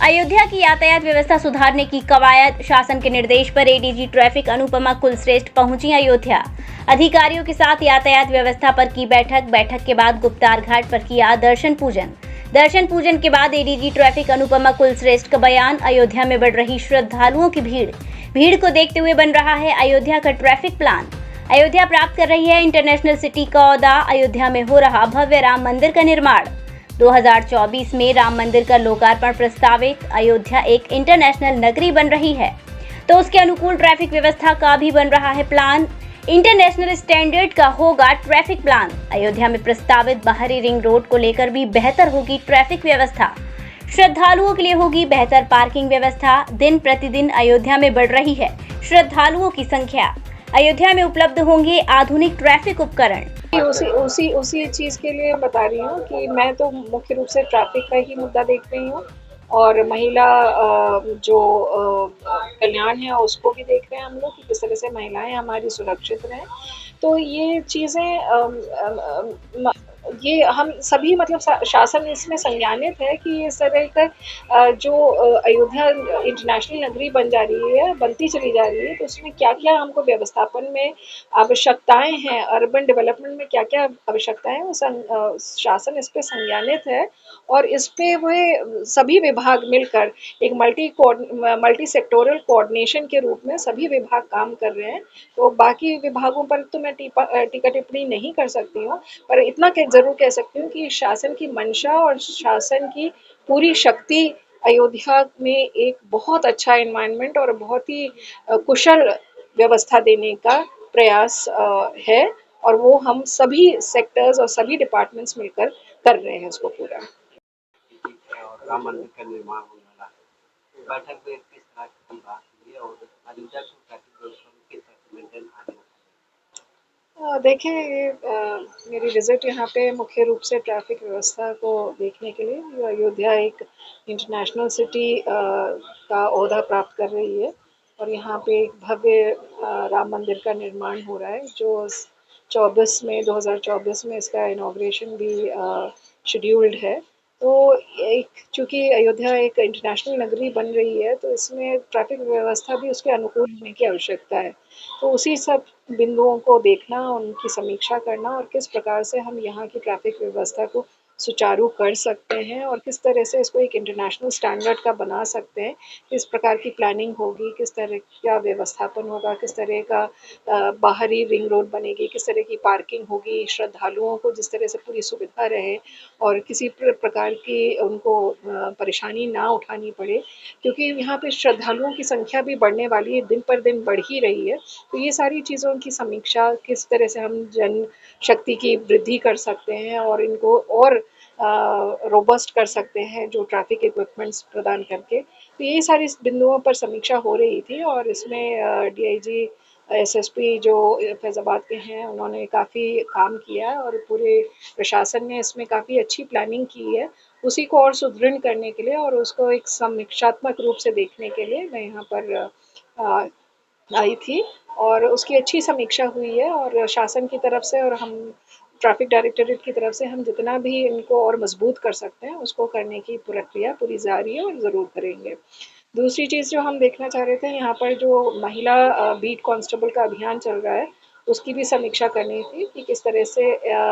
अयोध्या की यातायात व्यवस्था सुधारने की कवायद। शासन के निर्देश पर एडीजी ट्रैफिक अनुपमा कुलश्रेष्ठ पहुंची अयोध्या। अधिकारियों के साथ यातायात व्यवस्था पर की बैठक के बाद गुप्तार घाट पर किया दर्शन पूजन के बाद एडीजी ट्रैफिक अनुपमा कुलश्रेष्ठ का बयान। अयोध्या में बढ़ रही श्रद्धालुओं की भीड़ को देखते हुए बन रहा है अयोध्या का ट्रैफिक प्लान। अयोध्या प्राप्त कर रही है इंटरनेशनल सिटी का ओहदा। अयोध्या में हो रहा भव्य राम मंदिर का निर्माण। 2024 में राम मंदिर का लोकार्पण प्रस्तावित। अयोध्या एक इंटरनेशनल नगरी बन रही है तो उसके अनुकूल ट्रैफिक व्यवस्था का भी बन रहा है प्लान। इंटरनेशनल स्टैंडर्ड का होगा ट्रैफिक प्लान। अयोध्या में प्रस्तावित बाहरी रिंग रोड को लेकर भी बेहतर होगी ट्रैफिक व्यवस्था। श्रद्धालुओं के लिए होगी बेहतर पार्किंग व्यवस्था। दिन प्रतिदिन अयोध्या में बढ़ रही है श्रद्धालुओं की संख्या। अयोध्या में उपलब्ध होंगे आधुनिक ट्रैफिक उपकरण। उसी चीज़ के लिए बता रही हूँ कि मैं तो मुख्य रूप से ट्रैफिक का ही मुद्दा देख रही हूँ और महिला जो कल्याण है उसको भी देख रहे हैं हम लोग कि किस तरह से महिलाएं हमारी सुरक्षित रहें। तो ये चीज़ें ये हम सभी मतलब शासन इसमें संज्ञानित है कि इस तरह का जो अयोध्या इंटरनेशनल नगरी बन जा रही है, बनती चली जा रही है, तो उसमें क्या-क्या हमको व्यवस्थापन में आवश्यकताएं हैं, अर्बन डेवलपमेंट में क्या-क्या आवश्यकताएं हैं, शासन इस पे संज्ञानित है और इस पे वह सभी विभाग मिलकर एक मल्टी सेक्टोरल कोऑर्डिनेशन के रूप में सभी विभाग काम कर रहे हैं। तो बाकी विभागों पर तो मैं टीका टिप्पणी नहीं कर सकती हूँ, पर इतना ज़रूर कह सकती हूँ कि शासन की मंशा और शासन की पूरी शक्ति अयोध्या में एक बहुत अच्छा एनवायरनमेंट और बहुत ही कुशल व्यवस्था देने का प्रयास है और वो हम सभी सेक्टर्स और सभी डिपार्टमेंट्स मिलकर कर रहे हैं इसको पूरा। और राम मंदिर का निर्माण होने वाला है। बैठक में किस तरह की बात हुई और अयोध्या को ट्रैफिक व्यवस्था में किस तरह से मेंटेन आगे देखिए मेरी विज़िट यहाँ पे मुख्य रूप से ट्रैफिक व्यवस्था को देखने के लिए। अयोध्या एक इंटरनेशनल सिटी का ओहदा प्राप्त कर रही है और यहाँ पे एक भव्य राम मंदिर का निर्माण हो रहा है जो 2024 में इसका इनॉग्रेशन भी शेड्यूल्ड है। तो एक चूँकि अयोध्या एक इंटरनेशनल नगरी बन रही है तो इसमें ट्रैफिक व्यवस्था भी उसके अनुकूल होने की आवश्यकता है। तो उसी सब बिंदुओं को देखना, उनकी समीक्षा करना और किस प्रकार से हम यहाँ की ट्रैफिक व्यवस्था को सुचारू कर सकते हैं और किस तरह से इसको एक इंटरनेशनल स्टैंडर्ड का बना सकते हैं, किस प्रकार की प्लानिंग होगी, किस तरह का व्यवस्थापन होगा, किस तरह का बाहरी रिंग रोड बनेगी, किस तरह की पार्किंग होगी, श्रद्धालुओं को जिस तरह से पूरी सुविधा रहे और किसी प्रकार की उनको परेशानी ना उठानी पड़े, क्योंकि यहाँ पे श्रद्धालुओं की संख्या भी बढ़ने वाली है, दिन पर दिन बढ़ ही रही है। तो ये सारी चीज़ों की समीक्षा किस तरह से हम जन शक्ति की वृद्धि कर सकते हैं और इनको और रोबस्ट कर सकते हैं जो ट्रैफिक इक्विपमेंट्स प्रदान करके। तो ये सारी बिंदुओं पर समीक्षा हो रही थी और इसमें डीआईजी एसएसपी जो फैज़ाबाद के हैं उन्होंने काफ़ी काम किया है और पूरे प्रशासन ने इसमें काफ़ी अच्छी प्लानिंग की है। उसी को और सुदृढ़ करने के लिए और उसको एक समीक्षात्मक रूप से देखने के लिए मैं यहाँ पर आई थी और उसकी अच्छी समीक्षा हुई है और शासन की तरफ से और हम ट्रैफिक डायरेक्टरेट की तरफ से हम जितना भी इनको और मजबूत कर सकते हैं उसको करने की प्रक्रिया पूरी जारी है और ज़रूर करेंगे। दूसरी चीज़ जो हम देखना चाह रहे थे यहाँ पर जो महिला बीट कांस्टेबल का अभियान चल रहा है उसकी भी समीक्षा करनी थी कि किस तरह से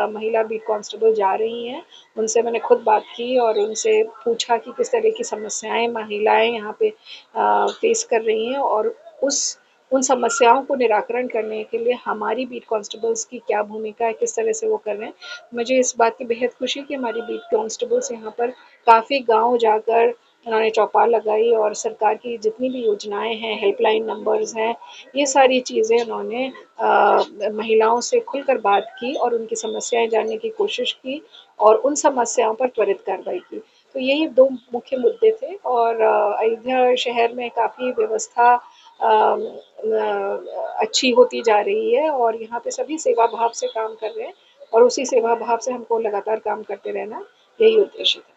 महिला बीट कांस्टेबल जा रही हैं। उनसे मैंने खुद बात की और उनसे पूछा कि किस तरह की समस्याएं महिलाएं यहाँ पे फेस कर रही हैं और उन समस्याओं को निराकरण करने के लिए हमारी बीट कांस्टेबल्स की क्या भूमिका है, किस तरह से वो कर रहे हैं। मुझे इस बात की बेहद खुशी कि हमारी बीट कांस्टेबल्स यहाँ पर काफ़ी गाँव जाकर उन्होंने चौपाल लगाई और सरकार की जितनी भी योजनाएं हैं, हेल्पलाइन नंबर्स हैं, ये सारी चीज़ें उन्होंने महिलाओं से खुलकर बात की और उनकी समस्याएं जानने की कोशिश की और उन समस्याओं पर त्वरित कार्रवाई की। तो यही 2 मुख्य मुद्दे थे और अयोध्या शहर में काफ़ी व्यवस्था अच्छी होती जा रही है और यहाँ पे सभी सेवा भाव से काम कर रहे हैं और उसी सेवा भाव से हमको लगातार काम करते रहना यही उद्देश्य था।